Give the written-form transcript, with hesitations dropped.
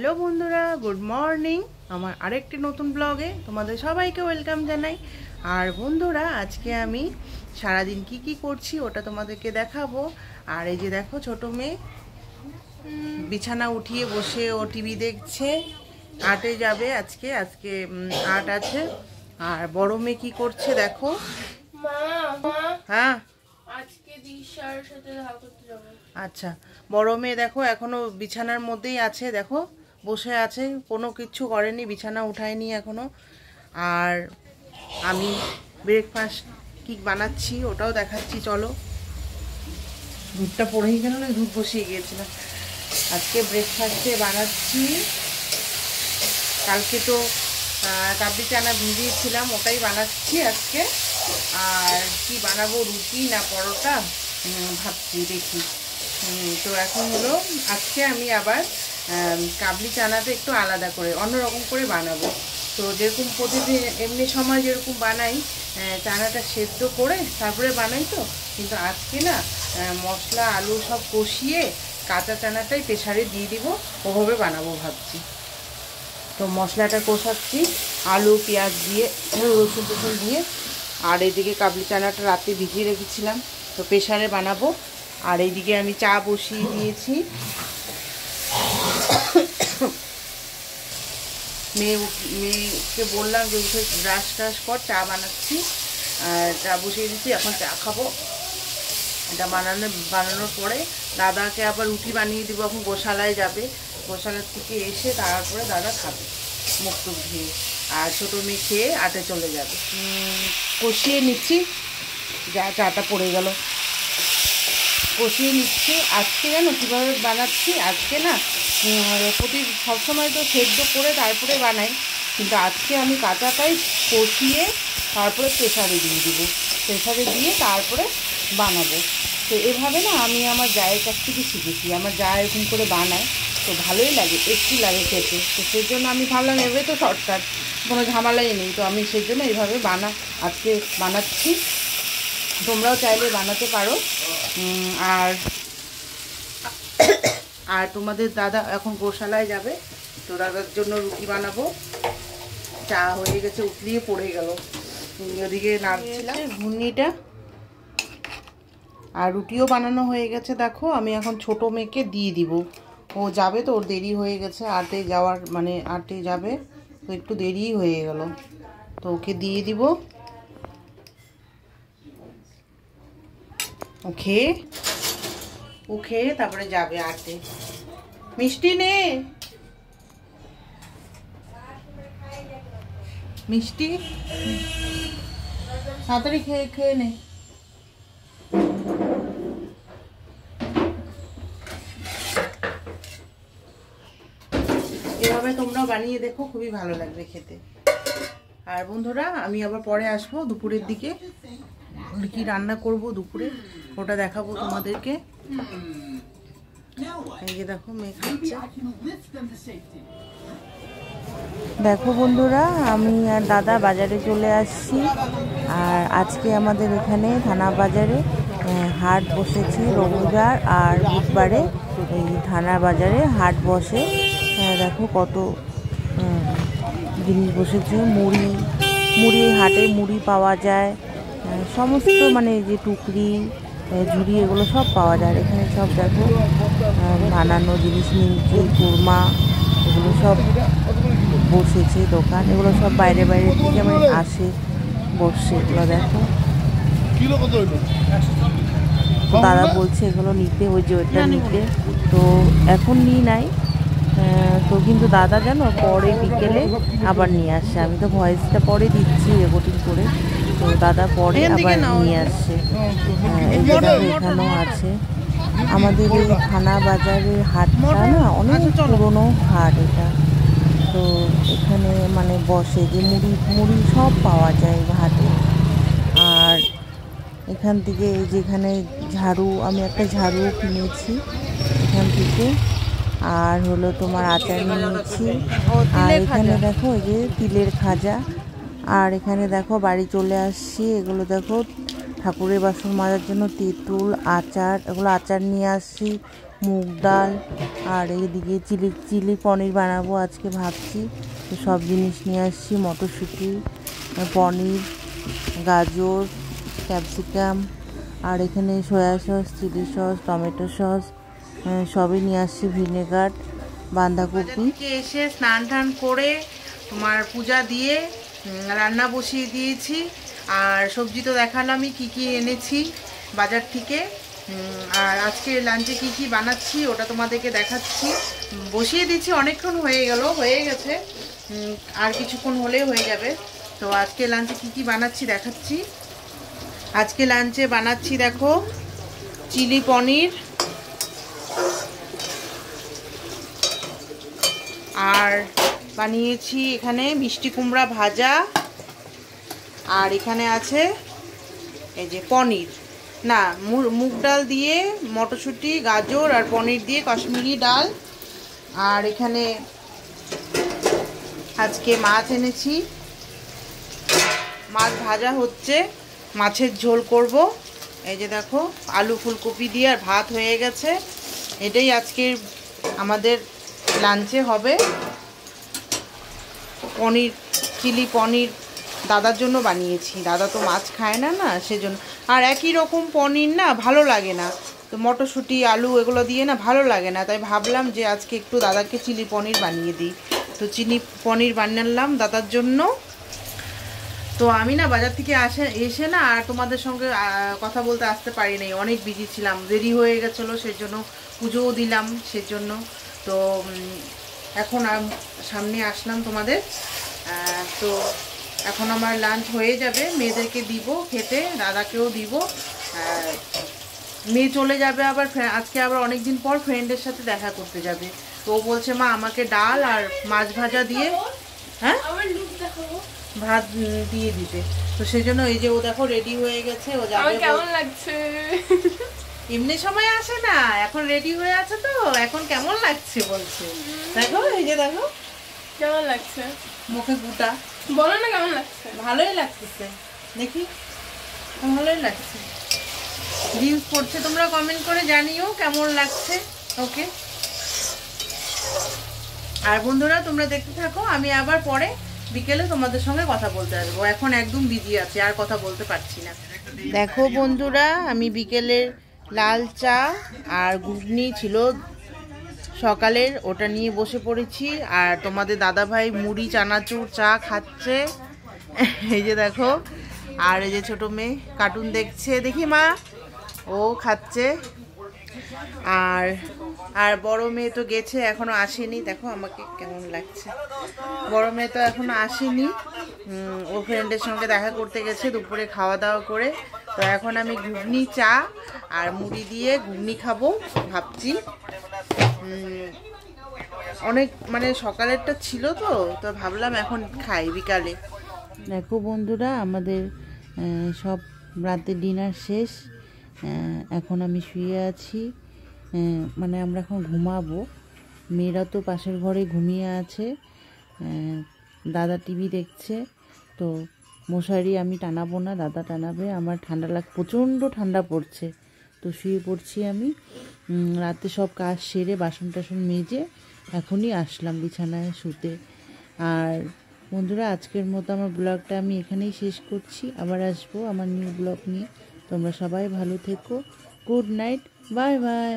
Hello বন্ধুরা, good morning. আমার আরেকটি নতুন ব্লগে তোমাদের সবাইকে ওয়েলকাম জানাই। আর বন্ধুরা, আজকে আমি সারাদিন কি করছি ওটা তোমাদেরকে দেখাবো। আর এই যে দেখো, ছোট মেয়ে বিছানা উঠিয়ে বসে ও টিভি দেখছে। আর্টে যাবে আজকে আর্ট আছে। আর বড় মেয়ে কি করছে দেখো। হ্যাঁ, আজকে দিশার সাথে দেখা করতে যাব। আচ্ছা, বড় মেয়ে দেখো এখনো বিছানার মধ্যেই আছে, দেখো বসে আছে, কোনো কিছু করেনি, বিছানা উঠায়নি এখনো। আর আমি ব্রেকফাস্ট কি বানাচ্ছি ওটাও দেখাচ্ছি, চলো। দুধটা পড়েই গেল না, দুধ বসিয়ে গিয়েছিলাম। আজকে ব্রেকফাস্টে বানাচ্ছি, কালকে তো কাবলি চানা ভিজিয়েছিলাম, ওটাই বানাচ্ছি আজকে। আর কি বানাবো, রুটি না পরোটা ভাবছি, দেখি। তো এখন হলো আজকে আমি আবার কাবলি চানাটা একটু আলাদা করে অন্যরকম করে বানাবো। তো যেরকম প্রতিদিন এমনি সময় যেরকম বানাই, চানাটা সেদ্ধ করে তারপরে বানাই, তো কিন্তু আজকে না মশলা আলু সব কষিয়ে কাঁচা চানাটাই প্রেসারে দিয়ে দিব, ওভাবে বানাবো ভাবছি। তো মশলাটা কষাচ্ছি, আলু পেঁয়াজ দিয়ে রসুন টসুন দিয়ে। আর এইদিকে কাবলি চানাটা রাতে ভিজিয়ে রেখেছিলাম, তো প্রেসারে বানাবো। আর এইদিকে আমি চা বসিয়ে দিয়েছি। মেয়েকে বললাম যে উঠে ব্রাশ টাশ কর, চা বানাচ্ছি। আর চা বসিয়ে দিচ্ছি, এখন চা খাবো। এটা বানানোর পরে দাদাকে আবার রুটি বানিয়ে দিব, এখন গোশালায় যাবে। গোশালার থেকে এসে তারপরে দাদা খাবে মুখ টুক ধুয়ে। আর ছোটো মেয়ে খেয়ে আটে চলে যাবে। কষিয়ে নিচ্ছি, যা চাটা পড়ে গেল, কষিয়ে নিচ্ছি। আজকে জানো কীভাবে বানাচ্ছি, আজকে না সবসময় তো সেদ্ধ করে তারপরে বানাই, কিন্তু আজকে আমি কাঁচাটাই কষিয়ে তারপরে প্রেসারে দিয়ে দিব, প্রেসারে দিয়ে তারপরে বানাবো। তো এভাবে না আমি আমার জায়ের কাছ থেকে শিখেছি, আমার যা এরকম করে বানায়, তো ভালোই লাগে, একটু লাগে খেতে। তো সেই জন্য আমি ভাবলাম এভাবে তো শর্টকাট, কোনো ঝামেলাই নেই। তো আমি সেই জন্য এইভাবে আজকে বানাচ্ছি, তোমরাও চাইলে বানাতে পারো। আর তোমাদের দাদা এখন গোশালায় যাবে, তো দাদার জন্য রুটি বানাবো। চা হয়ে গেছে, উতলিয়ে পড়ে গেল, ওদিকে নাড়ছিলাম ঘুগনিটা। আর রুটিও বানানো হয়ে গেছে, দেখো। আমি এখন ছোট মেয়েকে দিয়ে দিব, ও যাবে তো, ওর দেরি হয়ে গেছে আটে যাওয়ার, মানে আটে যাবে, তো একটু দেরি হয়ে গেল, তো ওকে দিয়ে দিব। ও খেয়ে তারপরে যাবে আটে। মিষ্টি নে, মিষ্টি তাড়াতাড়ি খেয়ে নে। এভাবে তোমরাও বানিয়ে দেখো, খুবই ভালো লাগবে খেতে। আর বন্ধুরা, আমি আবার পরে আসবো দুপুরের দিকে, কি রান্না করব দুপুরে ওটা দেখাবো তোমাদেরকে। এই যে দেখো মেয়ে খাচ্ছে। দেখো বন্ধুরা, আমি আর দাদা বাজারে চলে আসছি। আর আজকে আমাদের এখানে থানা বাজারে হাট বসেছে, রবিবার আর বুধবারে এই থানা বাজারে হাট বসে। দেখো কত জিনিস বসেছে, মুড়ি হাটে মুড়ি পাওয়া যায়, সমস্ত মানে যে টুকরি ঝুড়ি এগুলো সব পাওয়া যায় এখানে। সব দেখো বানানো জিনিস, নিমকি কুরমা এগুলো সব বসেছে দোকান। এগুলো সব বাইরে থেকে মানে আসে, বসে। এগুলো দেখো, দাদা বলছে এগুলো নিতে, ওই যে ওইটা নিতে। তো এখন নিই নাই, তো কিন্তু দাদা জানো পরে বিকেলে আবার নিয়ে আসছে। আমি তো ভয়েসটা পরে দিচ্ছি রেকর্ডিং করে, তো দাদা পরে আবার নিয়ে আসছে। এই যে এখানেও আছে। আমাদের এই থানা বাজারের হাটটা না অনেক পুরোনো হাট এটা। তো এখানে মানে বসে যে মুড়ি সব পাওয়া যায় হাটে। আর এখান থেকে যেখানে ঝাড়ু, আমি একটা ঝাড়ু কিনেছি এখান থেকে। আর হলো তোমার আচার নিয়েছি। আর এখানে দেখো এই যে তিলের খাজা। আর এখানে দেখো বাড়ি চলে আসছি, এগুলো দেখো ঠাকুরের বাসন মাজার জন্য তেঁতুল, আচার, এগুলো আচার নিয়ে আসছি। মুগ ডাল, আর এইদিকে চিলি পনির বানাবো আজকে ভাবছি। তো সব জিনিস নিয়ে আসছি, মটরশুঁটি, পনির, গাজর, ক্যাপসিকাম, আর এখানে soya sauce, chilli sauce, tomato sauce সবই নিয়ে আসছি, ভিনেগার, বাঁধাকপি। এসে স্নান টান করে তোমার পূজা দিয়ে রান্না বসিয়ে দিয়েছি। আর সবজি তো দেখালামই কি কি এনেছি বাজার থেকে। আর আজকে লাঞ্চে কি কি বানাচ্ছি ওটা তোমাদেরকে দেখাচ্ছি। বসিয়ে দিচ্ছি, অনেকক্ষণ হয়ে গেছে, আর কিছুক্ষণ হলেই হয়ে যাবে। তো আজকে লাঞ্চে কি কি বানাচ্ছি দেখাচ্ছি। আজকে লাঞ্চে বানাচ্ছি দেখো চিলি পনির, আর বানিয়েছি এখানে মিষ্টি কুমড়া ভাজা, আর এখানে আছে এই যে পনির, না মুগ ডাল দিয়ে মটরশুঁটি, গাজর আর পনির দিয়ে কাশ্মীরি ডাল। আর এখানে আজকে মাছ এনেছি, মাছ ভাজা হচ্ছে, মাছের ঝোল করব। এই যে দেখো আলু ফুলকপি দিয়ে, আর ভাত হয়ে গেছে। এটাই আজকের আমাদের লাঞ্চে হবে। পনির, চিলি পনির দাদার জন্য বানিয়েছি, দাদা তো মাছ খায় না, সেজন্য। আর একই রকম পনির না ভালো লাগে না, তো মটরশুঁটি আলু এগুলো দিয়ে না ভালো লাগে না, তাই ভাবলাম যে আজকে একটু দাদাকে চিলি পনির বানিয়ে দিই। তো চিলি পনির বানালাম দাদার জন্য। তো আমি না বাজার থেকে এসে না আর তোমাদের সঙ্গে কথা বলতে আসতে পারি নাই, অনেক বিজি ছিলাম, দেরি হয়ে গেছিলো, সেজন্য পুজোও দিলাম সেজন্য। তো এখন সামনে আসলাম তোমাদের। তো এখন আমার লাঞ্চ হয়ে যাবে, মেয়েদেরকে দিব খেতে, দাদাকেও দিব। মেয়ে চলে যাবে আবার, আজকে আবার অনেক দিন পর ফ্রেন্ডের সাথে দেখা করতে যাবে। তো ও বলছে মা আমাকে ডাল আর মাছ ভাজা দিয়ে ভাত দিয়ে দিতে। তো সেই জন্য এই যে ও দেখো রেডি হয়ে গেছে, ও যাবে। কেমন লাগছে? এমনি সময় আসে না, এখন রেডি হয়ে আছে, তো এখন কেমন লাগছে বলছে। দেখো এই যে দেখো কেমন লাগছে, মুখে গুটা। বলো না কেমন লাগছে। ভালোই লাগতেছে, দেখি ভালোই লাগছে। রিলস করছে, তোমরা কমেন্ট করে জানিও কেমন লাগছে। ওকে, আর বন্ধুরা তোমরা দেখতে থাকো, আমি আবার পরে বিকেলে তোমাদের সঙ্গে কথা বলতে আসবো। এখন একদম বিজি আছে, আর কথা বলতে পারছি না। দেখো বন্ধুরা, আমি বিকেলের লাল চা আর ঘুগনি ছিল সকালের, ওটা নিয়ে বসে পড়েছি। আর তোমাদের দাদাভাই মুড়ি চানাচুর চা খাচ্ছে, এই যে দেখো। আর এই যে ছোট মেয়ে কার্টুন দেখছে, দেখি মা, ও খাচ্ছে। আর আর বড় মেয়ে তো গেছে, এখনো আসেনি। দেখো আমাকে কেমন লাগছে, বড় মেয়ে তো এখনো আসেনি, ও ফ্রেন্ডের সঙ্গে দেখা করতে গেছে দুপুরে খাওয়া দাওয়া করে। তো এখন আমি ঘুগনি চা আর মুড়ি দিয়ে ঘুগনি খাবো ভাবছি। অনেক মানে সকালেরটা ছিল, তো তো ভাবলাম এখন খাই বিকালে। দেখো বন্ধুরা, আমাদের সব রাতে ডিনার শেষ, এখন আমি শুয়ে আছি, মানে আমরা এখন ঘুমাবো। মেয়েরা তো পাশের ঘরে ঘুমিয়ে আছে, দাদা টিভি দেখছে। তো মশারি আমি টানাবো না, দাদা টানাবে, আমার ঠান্ডা প্রচণ্ড ঠান্ডা পড়ছে। তো শুয়ে পড়ছি আমি। রাতে সব কাজ সেরে বাসন টাসন মেজে এখনই আসলাম বিছানায় শুতে। আর বন্ধুরা, আজকের মতো আমার ব্লগটা আমি এখানেই শেষ করছি, আবার আসবো আমার নিউ ব্লগ নিয়ে। তোমরা সবাই ভালো থেকো, গুড নাইট, বাই বাই।